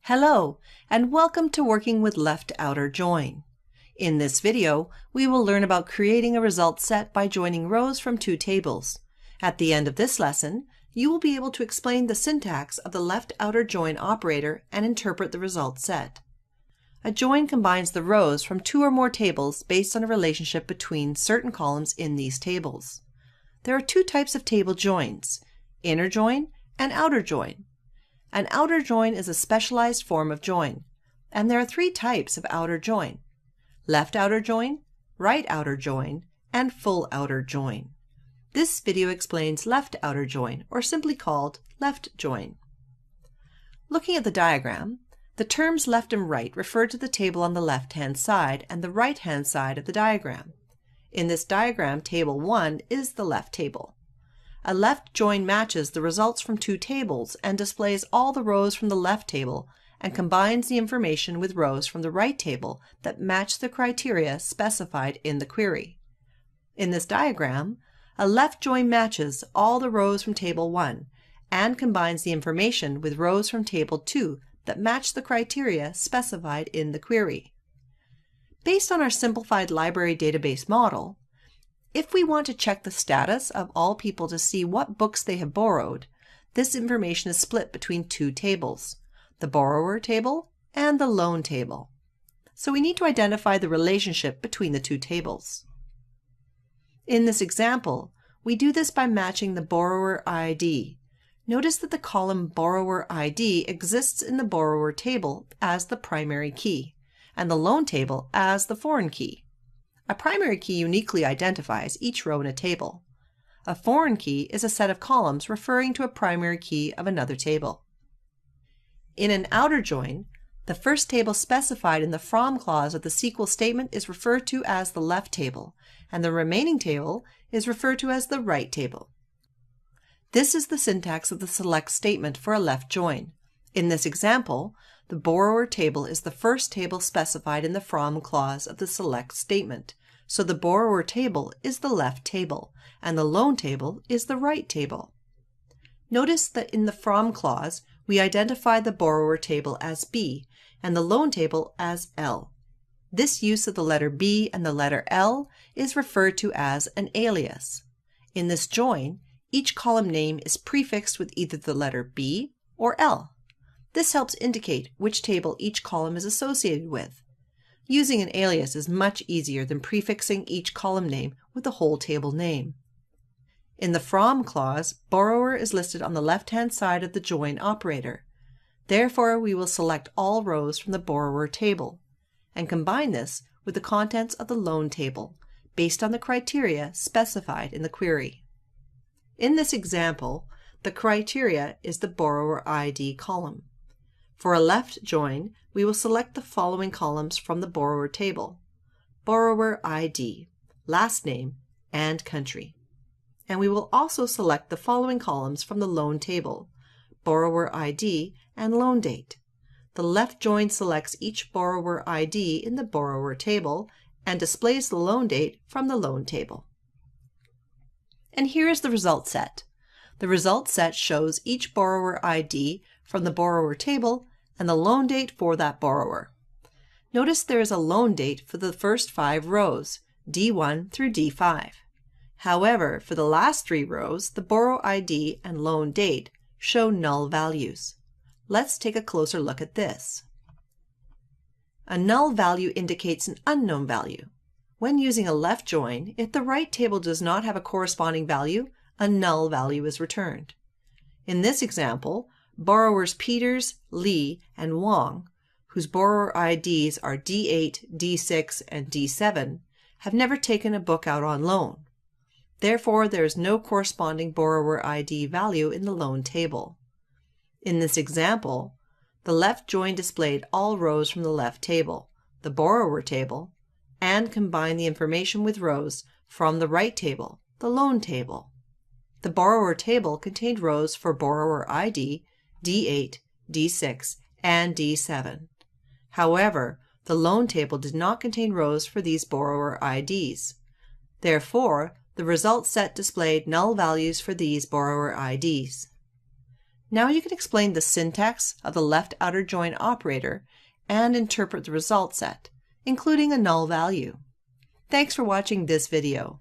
Hello, and welcome to working with left outer join. In this video, we will learn about creating a result set by joining rows from two tables. At the end of this lesson, you will be able to explain the syntax of the left outer join operator and interpret the result set. A join combines the rows from two or more tables based on a relationship between certain columns in these tables. There are two types of table joins, inner join and outer join. An outer join is a specialized form of join, and there are three types of outer join: left outer join, right outer join, and full outer join. This video explains left outer join, or simply called left join. Looking at the diagram, the terms left and right refer to the table on the left-hand side and the right-hand side of the diagram. In this diagram, table 1 is the left table. A left join matches the results from two tables and displays all the rows from the left table and combines the information with rows from the right table that match the criteria specified in the query. In this diagram, a left join matches all the rows from table 1 and combines the information with rows from table 2 that match the criteria specified in the query. Based on our simplified library database model, if we want to check the status of all people to see what books they have borrowed, this information is split between two tables, the borrower table and the loan table. So we need to identify the relationship between the two tables. In this example, we do this by matching the borrower ID. Notice that the column borrower ID exists in the borrower table as the primary key, and the loan table as the foreign key. A primary key uniquely identifies each row in a table. A foreign key is a set of columns referring to a primary key of another table. In an outer join, the first table specified in the from clause of the SQL statement is referred to as the left table, and the remaining table is referred to as the right table. This is the syntax of the select statement for a left join. In this example, the borrower table is the first table specified in the from clause of the select statement, so the borrower table is the left table, and the loan table is the right table. Notice that in the from clause, we identify the borrower table as B and the loan table as L. This use of the letter B and the letter L is referred to as an alias. In this join, each column name is prefixed with either the letter B or L. This helps indicate which table each column is associated with. Using an alias is much easier than prefixing each column name with the whole table name. In the from clause, borrower is listed on the left-hand side of the join operator. Therefore, we will select all rows from the borrower table and combine this with the contents of the loan table based on the criteria specified in the query. In this example, the criteria is the borrower ID column. For a left join, we will select the following columns from the borrower table: borrower ID, last name, and country. And we will also select the following columns from the loan table: borrower ID and loan date. The left join selects each borrower ID in the borrower table and displays the loan date from the loan table. And here is the result set. The result set shows each borrower ID from the borrower table and the loan date for that borrower. Notice there is a loan date for the first 5 rows, D1 through D5. However, for the last 3 rows, the borrow ID and loan date show null values. Let's take a closer look at this. A null value indicates an unknown value. When using a left join, if the right table does not have a corresponding value, a null value is returned. In this example, borrowers Peters, Lee, and Wong, whose borrower IDs are D8, D6, and D7, have never taken a book out on loan. Therefore, there is no corresponding borrower ID value in the loan table. In this example, the left join displayed all rows from the left table, the borrower table, and combined the information with rows from the right table, the loan table. The borrower table contained rows for borrower ID, D8, D6, and D7. However, the loan table did not contain rows for these borrower IDs. Therefore, the result set displayed null values for these borrower IDs. Now you can explain the syntax of the left outer join operator and interpret the result set, including a null value. Thanks for watching this video.